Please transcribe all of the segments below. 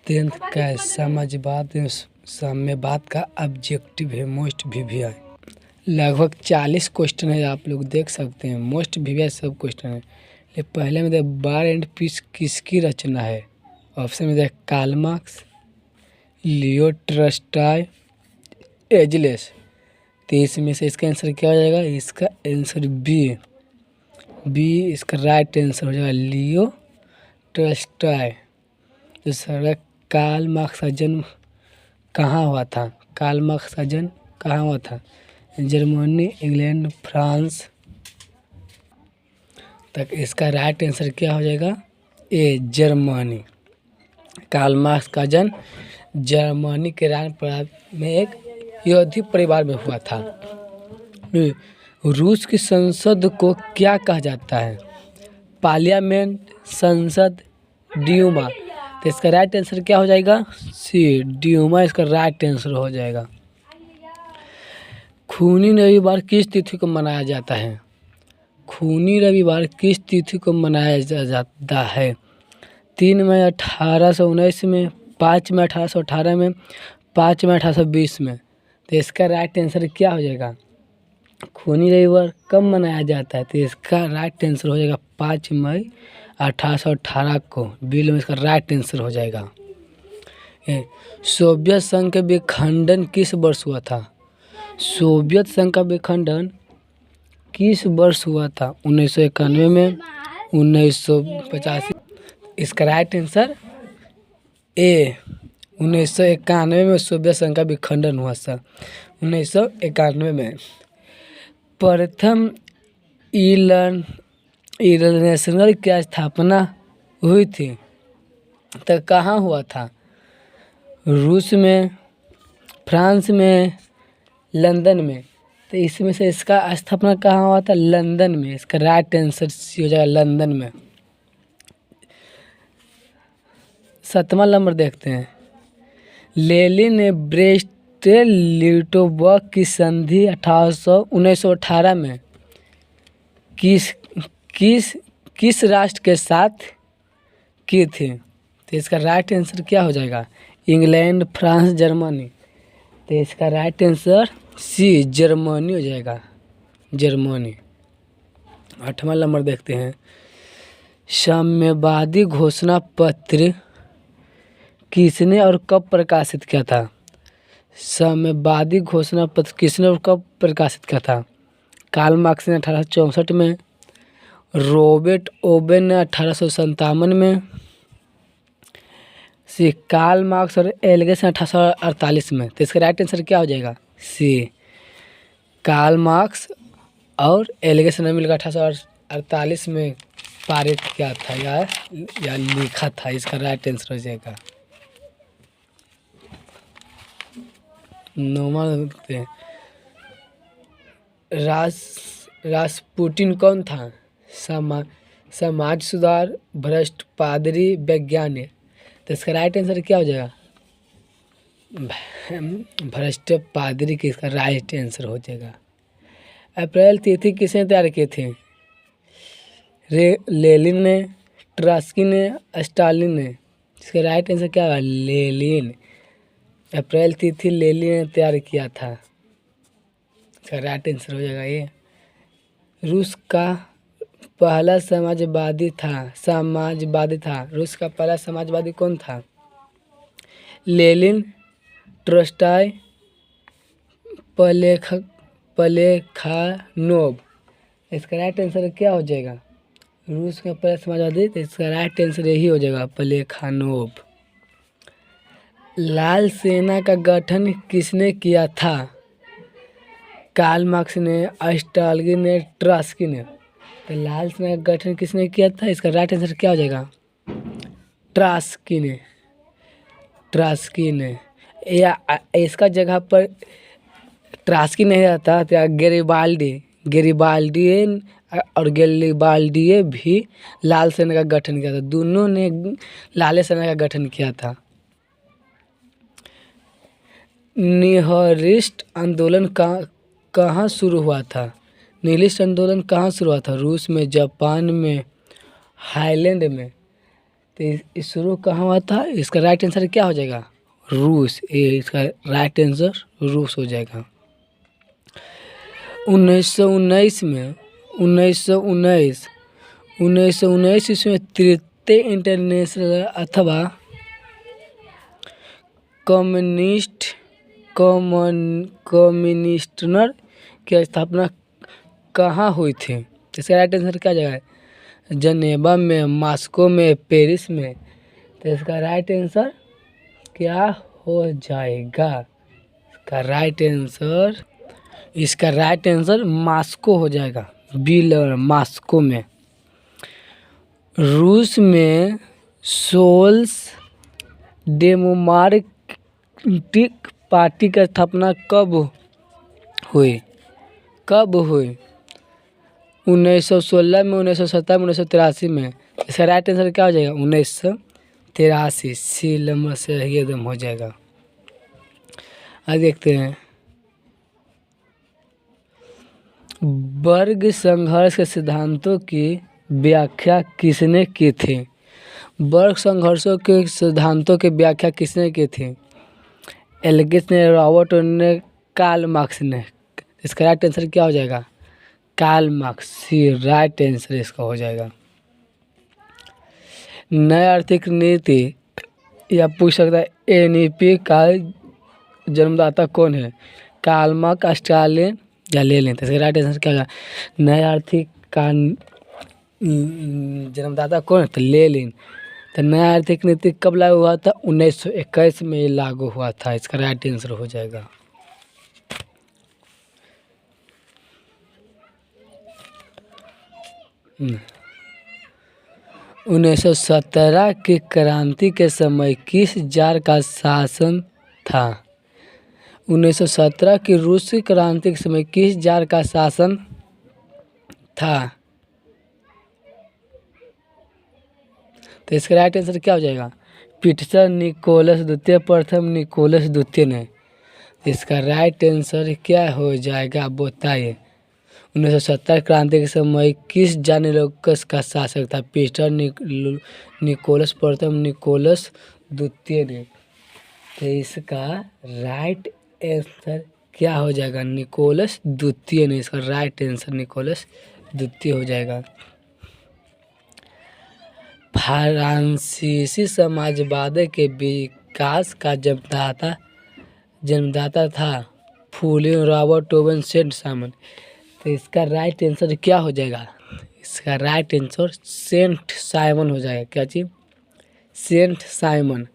Tenth का साम्यवाद का objective है मोस्ट वीवीआई। लगभग 40 क्वेश्चन है, आप लोग देख सकते हैं। मोस्ट वीवीआई सब क्वेश्चन है। ये पहले में वार एंड पीस किसकी रचना है? ऑप्शन में कार्ल मार्क्स, लियो टॉल्स्टॉय, एजलेस। तो इसमें से इसका आंसर क्या हो जाएगा? इसका आंसर बी इसका राइट आंसर हो जाएगा, लियो टॉल्स्टॉय। तो सर कार्ल मार्क्स का जन्म कहाँ हुआ था? कार्ल मार्क्स का जन्म कहाँ हुआ था? Germany, England, France. तक इसका राइट आंसर क्या हो जाएगा? ए, जर्मनी। कार्ल मार्क्स का जन्म जर्मनी के रान प्रांत में एक यहूदी परिवार में हुआ था। रूस की संसद को क्या कहा जाता है? पार्लियामेंट, संसद, ड्यूमा। तो इसका राइट आंसर क्या हो जाएगा? सी, ड्यूमा इसका राइट आंसर हो जाएगा। खूनी रविवार किस तिथि को मनाया जाता है? खूनी रविवार किस तिथि को मनाया जाता है? 3 मई 1819 में, 5 मई 1818 में, 5 मई 1820 में। तो इसका राइट आंसर क्या हो जाएगा? खूनी रविवार कब मनाया जाता है? तो इसका राइट आंसर हो जाएगा 5 मई 1818 को। बिल में इसका राइट आंसर हो जाएगा। सोवियत संघ का विखंडन किस वर्ष हुआ था? सोवियत संघ का विखंडन किस वर्ष हुआ था? 1991 में, 1985। इसका राइट आंसर ए, 1991 में सोवियत संघ का विखंडन हुआ था, 1991 में। प्रथम इंटरनेशनल की स्थापना हुई थी तो कहाँ हुआ था? रूस में, फ्रांस में, लंदन में। तो इसमें से इसका स्थापना कहाँ हुआ था? लंदन में। इसका राइट आंसर सी हो जाएगा, लंदन में। 7वां नंबर देखते हैं। लेनिन ने ब्रेस्ट-लिटोव की संधि 1918 में किस राष्ट्र के साथ की थी? तो इसका राइट आंसर क्या हो जाएगा? England, France, Germany. तो इसका राइट आंसर सी, जर्मनी हो जाएगा, जर्मनी। 8वां नंबर देखते हैं। साम्यवादी घोषणा पत्र किसने और कब प्रकाशित किया था? साम्यवादी घोषणा पत्र किसने और कब प्रकाशित किया था? कार्ल मार्क्स ने 1864 में, रॉबर्ट ओवेन ने 1857 में, सी कार्ल मार्क्स और एंगेल्स ने 1848 में। तो इसका राइट आंसर क्या हो जाएगा? सी, कार्ल मार्क्स और एंगेल्स ने मिलकर 1848 में पारित किया था या लिखा था। इसका राइट आंसर हो जाएगा। 9वां देखते हैं। रासपुटिन कौन था? समाज सुधार, भ्रष्ट, पादरी, वैज्ञानिक। तो इसका राइट आंसर क्या हो जाएगा? भ्रष्ट पादरी की इसका राइट आंसर हो जाएगा। अप्रैल तिथि किसने तैयार की थी? लेनिन ने, ट्रॉट्स्की ने, स्टालिन ने। इसका राइट आंसर क्या होगा? लेनिन। अप्रैल तिथि लेनिन ने तैयार किया था। इसका राइट आंसर हो जाएगा ये। रूस का पहला समाजवादी था। रूस का पहला समाजवादी कौन था? Lenin, Tolstoy, Plekhanov. इसका राइट आंसर क्या हो जाएगा? रूस का पहला समाजवादी, तो इसका राइट आंसर यही हो जाएगा, प्लेखानोव। लाल सेना का गठन किसने किया था? कार्ल मार्क्स ने, स्टालिन ने, ट्रॉट्स्की ने। तो लाल सेना का गठन किसने किया था? इसका राइट आंसर क्या हो जाएगा? ट्रॉट्स्की ने। या इसका जगह पर ट्रॉट्स्की नहीं रहता तो गैरिबाल्डी भी लाल सेना का गठन किया था। दोनों ने लाल सेना का गठन किया था। निहिलिस्ट आंदोलन कहाँ शुरू हुआ था? निहिलिस्ट आंदोलन कहाँ शुरू हुआ था? रूस में, जापान में, हाईलैंड में। तो इस शुरू कहाँ हुआ था? इसका राइट आंसर क्या हो जाएगा? रूस। ये इसका राइट आंसर रूस हो जाएगा। 1919 में 1919 इसमें तृतीय इंटरनेशनल अथवा कम्युनिस्टनर की स्थापना कहाँ हुई थी? इसका राइट आंसर क्या जगह है? जनेवा में, मॉस्को में, पेरिस में। तो इसका राइट आंसर क्या हो जाएगा? इसका राइट आंसर मॉस्को हो जाएगा। मॉस्को में। रूस में सोल्स डेमोक्रेटिक पार्टी की स्थापना कब हुई? 1916 में, 1917 में, 1983 में। इसका राइट आंसर क्या हो जाएगा? 1983। सी नंबर से ही एकदम हो जाएगा। अब देखते हैं वर्ग संघर्ष के सिद्धांतों की व्याख्या किसने की थी? वर्ग संघर्षों के सिद्धांतों की व्याख्या किसने की थी? एल्गिस ने, रॉबर्ट ने, कार्ल मार्क्स ने। इसका राइट आंसर क्या हो जाएगा? Karl Marx. राइट आंसर इसका हो जाएगा। नई आर्थिक नीति या पूछ सकता है एनईपी का जन्मदाता कौन है? कार्ल मार्क्स, स्टालिन या लेनिन। तो इसका राइट आंसर क्या होगा? नई आर्थिक का जन्मदाता कौन है? तो लेनिन। तो नया आर्थिक नीति कब लागू हुआ था? 1921 में लागू हुआ था। इसका राइट आंसर हो जाएगा। न 1917 की क्रांति के समय किस जार का शासन था? 1917 की रूसी क्रांति के समय किस जार का शासन था? तो इसका राइट आंसर क्या हो जाएगा? पीटरसन निकोलस द्वितीय, प्रथम निकोलस द्वितीय ने। इसका राइट आंसर क्या हो जाएगा? आप बताइए। 1917 क्रांति के समय किस जानेलुकस का शासक था? पीटर निकोलस प्रथम, निकोलस द्वितीय ने। तो इसका राइट आंसर क्या हो जाएगा? निकोलस द्वितीय ने। इसका राइट आंसर निकोलस द्वितीय हो जाएगा। फ्रांसीसी समाजवाद के विकास का जन्मदाता था फुलियन, रॉबर्ट, टोबन, सेंट साइमन। तो इसका राइट आंसर क्या हो जाएगा? इसका राइट आंसर सेंट साइमन हो जाएगा। क्या चीज? Saint Simon.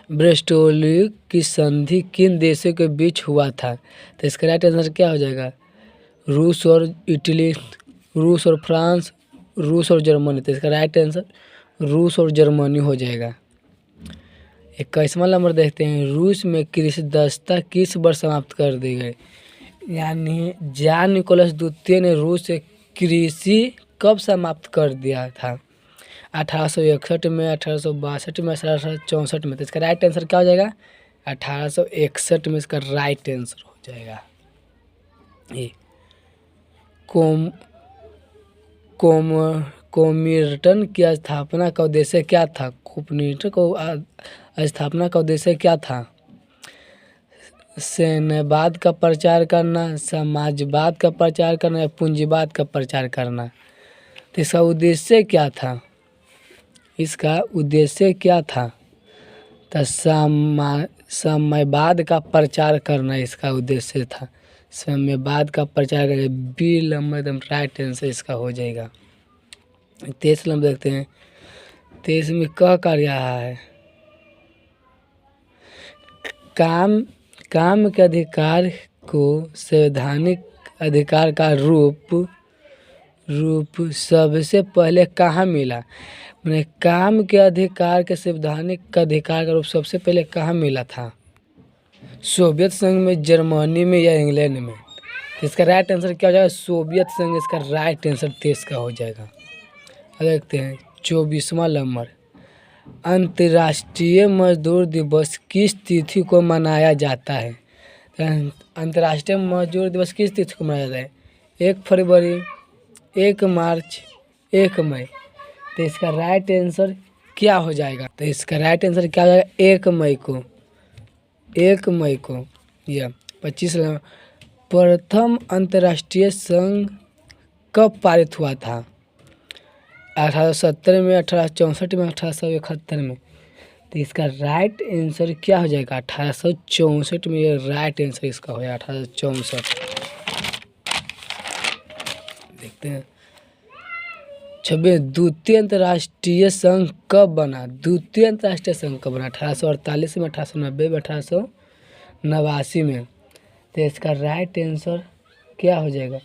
ब्रेस्टोल की संधि किन देशों के बीच हुआ था? तो इसका राइट आंसर क्या हो जाएगा? रूस और इटली, रूस और फ्रांस, रूस और जर्मनी। तो इसका राइट आंसर रूस और जर्मनी हो जाएगा। 21वां नंबर देखते हैं। रूस में कृषि दक्षता किस वर्ष समाप्त कर दी गई? यानी जान निकोलस द्वितीय ने रूस से कृषि कब समाप्त कर दिया था? 1861 में, 1862 में, 1864 में। तो इसका राइट आंसर क्या हो जाएगा? 1861 में इसका राइट आंसर हो जाएगा। ये कोमिर्टन की स्थापना का उद्देश्य क्या था? कोमिर्टन को स्थापना का उद्देश्य क्या था? सैन्यवाद का प्रचार करना, समाजवाद का प्रचार करना या पूंजीवाद का प्रचार करना। तो इसका उद्देश्य क्या था? इसका उद्देश्य क्या था? तो साम्यवाद का प्रचार करना इसका उद्देश्य था। साम्यवाद का प्रचार करना। बी नंबर एकदम राइट आंसर इसका हो जाएगा। 23 नंबर देखते हैं। 23 में कह कर रहा है काम के अधिकार को संवैधानिक अधिकार का रूप सबसे पहले कहाँ मिला? मैंने काम के अधिकार के संवैधानिक अधिकार का रूप सबसे पहले कहाँ मिला था? सोवियत संघ में, जर्मनी में या इंग्लैंड में। इसका राइट आंसर क्या हो जाएगा? सोवियत संघ इसका राइट आंसर 23 का हो जाएगा। अब देखते हैं 24वां नंबर। अंतर्राष्ट्रीय मजदूर दिवस किस तिथि को मनाया जाता है? अंतर्राष्ट्रीय मजदूर दिवस किस तिथि को मनाया जाता है? 1 फरवरी, 1 मार्च, 1 मई तो इसका राइट आंसर क्या हो जाएगा? तो इसका राइट आंसर क्या हो जाएगा? 1 मई को या 25 प्रथम अंतर्राष्ट्रीय संघ कब पारित हुआ था? 1870 में, 1864 में, 1871 में। तो इसका राइट आंसर क्या हो जाएगा? 1864 में। ये राइट आंसर इसका हो जाएगा 1864। देखते हैं 26 द्वितीय अंतर्राष्ट्रीय संघ कब बना? द्वितीय अंतर्राष्ट्रीय संघ कब बना? 1848 में, 1890 में, 1889 में। तो इसका राइट आंसर क्या हो जाएगा?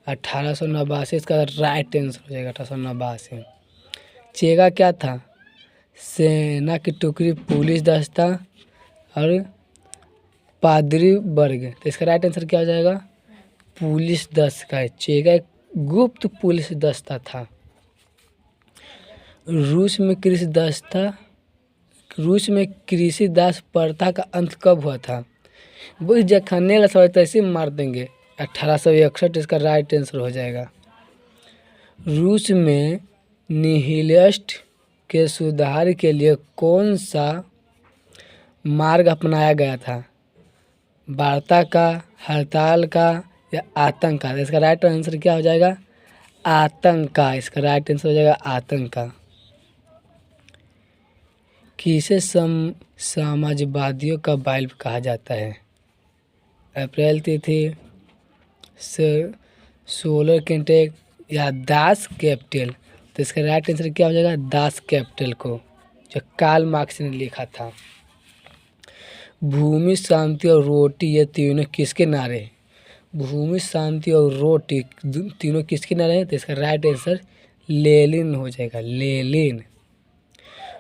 1889 इसका राइट आंसर हो जाएगा 1889। चेगा क्या था? सेना की टुकड़ी, पुलिस दस्ता और पादरी वर्ग। तो इसका राइट आंसर क्या हो जाएगा? पुलिस दस्ता। चेगा एक गुप्त पुलिस दस्ता था। रूस में कृषि दास प्रथा का अंत कब हुआ था? वो जखने लगा तैसे मार देंगे। 1861 इसका राइट आंसर हो जाएगा। रूस में निहिलिस्ट के सुधार के लिए कौन सा मार्ग अपनाया गया था? वार्ता का, हड़ताल का या आतंक का? इसका राइट आंसर क्या हो जाएगा? आतंक का। इसका राइट आंसर हो जाएगा आतंक का। किसे समाजवादियों का बाइबल कहा जाता है? अप्रैल तिथि, सोलर कंटेक या दास कैपिटल? तो इसका राइट आंसर क्या हो जाएगा? दास कैपिटल को, जो कार्ल मार्क्स ने लिखा था। भूमि, शांति और रोटी, ये तीनों किसके नारे हैं? भूमि, शांति और रोटी तीनों किसके नारे हैं? तो इसका राइट आंसर लेनिन हो जाएगा, लेनिन।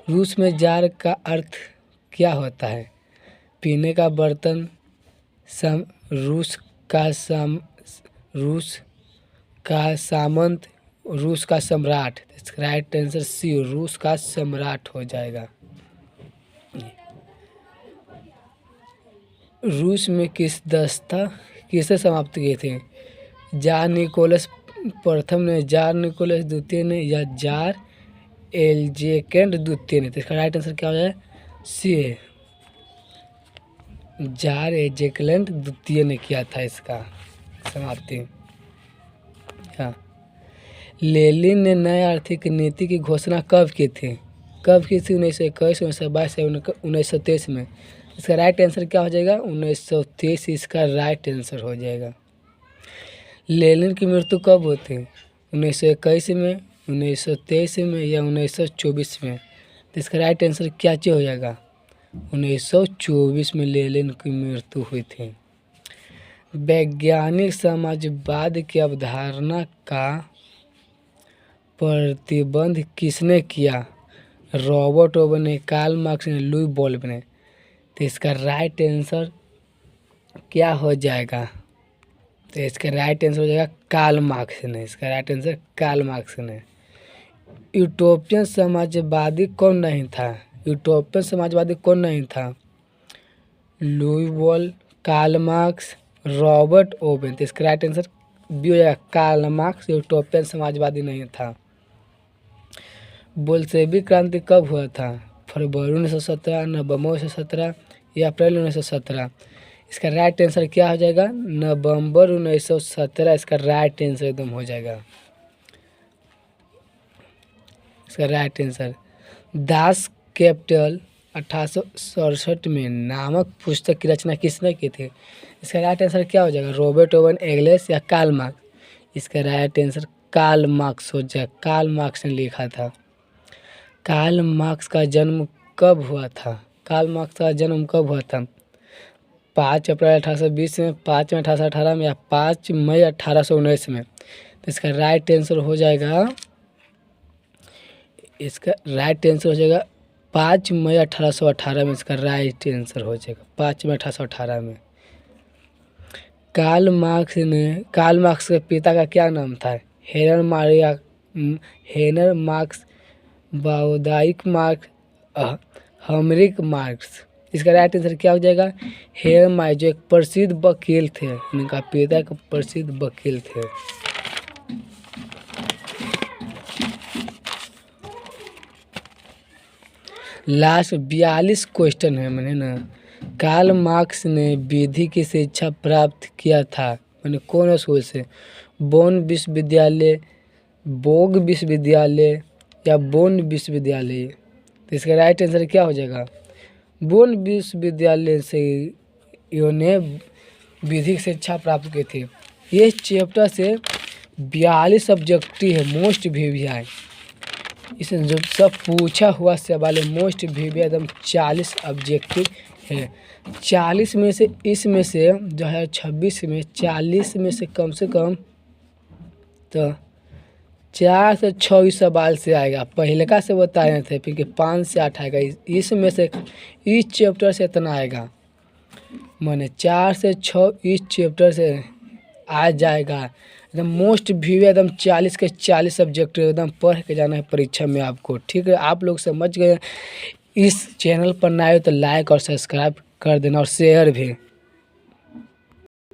रूस में जार का अर्थ क्या होता है? पीने का बर्तन, रूस का सामंत, रूस का सम्राट। इसका राइट आंसर सी, रूस का सम्राट हो जाएगा। रूस में किसे समाप्त किए थे? जार निकोलस प्रथम ने, जार निकोलस द्वितीय ने या जार एल्जेकेंड द्वितीय ने? तो इसका राइट आंसर क्या हो जाए? सी, जार एल्जेकेंड द्वितीय ने किया था इसका समाप्ति। हाँ, लेनिन ने नए आर्थिक नीति की घोषणा कब की थी? 1921, 1922 या 1923 में? इसका राइट आंसर क्या हो जाएगा? 1923 इसका राइट आंसर हो जाएगा। लेनिन की मृत्यु कब हुई थी? 1921 में, 1923 में या 1924 में? तो इसका राइट आंसर क्या हो जाएगा? 1924 में लेनिन की मृत्यु हुई थी। वैज्ञानिक समाजवाद की अवधारणा का प्रतिबंध किसने किया? रॉबर्ट ओवन ने, कार्ल मार्क्स ने, लुई बॉल्ब ने? तो इसका राइट आंसर क्या हो जाएगा? तो इसका राइट आंसर हो जाएगा कार्ल मार्क्स ने। इसका राइट आंसर कार्ल मार्क्स ने। यूटोपियन समाजवादी कौन नहीं था? यूटोपियन समाजवादी कौन नहीं था? लुई बॉल्ब, कार्ल मार्क्स, रॉबर्ट ओवन। तो इसका राइट आंसर बी हो जाएगा, कार्ल मार्क्स यूटोपियन समाजवादी नहीं था। बोल्शेविक क्रांति कब हुआ था? फरवरी 1917, नवंबर 1917 या अप्रैल 1917? इसका राइट आंसर क्या हो जाएगा? नवंबर 1917 इसका राइट आंसर एकदम हो जाएगा। इसका राइट आंसर दास कैपिटल 1867 में नामक पुस्तक की रचना किसने की थी? इसका राइट आंसर क्या हो जाएगा? रॉबर्ट ओवन, एंगल्स या कार्ल मार्क्स? इसका राइट आंसर कार्ल मार्क्स हो जाएगा। कार्ल मार्क्स ने लिखा था। कार्ल मार्क्स का जन्म कब हुआ था? कार्ल मार्क्स का जन्म कब हुआ था? 5 अप्रैल 1820 में, 5 मई 1818 में या 5 मई 1819 में? तो इसका राइट आंसर हो जाएगा, इसका राइट आंसर हो जाएगा 5 मई 1818 में। इसका राइट आंसर हो जाएगा 5 मई 1818 में। कार्ल मार्क्स के पिता का क्या नाम था? हेनर मार्क्स, बाउदाइक मार्क्स, हमरिक मार्क्स? इसका राइट आंसर क्या हो जाएगा? हेनर मार्क्स, जो एक प्रसिद्ध वकील थे। उनका पिता एक प्रसिद्ध वकील थे। लास्ट 42 क्वेश्चन है। मैंने ना कार्ल मार्क्स ने विधि की शिक्षा प्राप्त किया था, मैंने कौन स्कूल से? बोन विश्वविद्यालय, बोग विश्वविद्यालय या बोन विश्वविद्यालय? तो इसका राइट आंसर क्या हो जाएगा? बोन विश्वविद्यालय से इन्होंने विधि शिक्षा प्राप्त की थी। ये चैप्टर से 42 ऑब्जेक्टिव है, मोस्ट वीवीआई। इसमें जो सब पूछा हुआ सवाल है मोस्ट वीवीआई एकदम 40 ऑब्जेक्टिव है। 40 में से इसमें से जो है 26 में 40 में से कम तो 4 से 6 इस सवाल से आएगा। पहले का से बताए रहे थे, फिर 5 से 8 आएगा। इसमें से इस चैप्टर से इतना आएगा, मैंने 4 से 6 इस चैप्टर से आ जाएगा। एकदम मोस्ट वीवीआई एकदम 40 के 40 सब्जेक्ट एकदम पढ़ के जाना है परीक्षा में आपको। ठीक है, आप लोग समझ गए। इस चैनल पर नए हो तो लाइक और सब्सक्राइब कर देना और शेयर भी।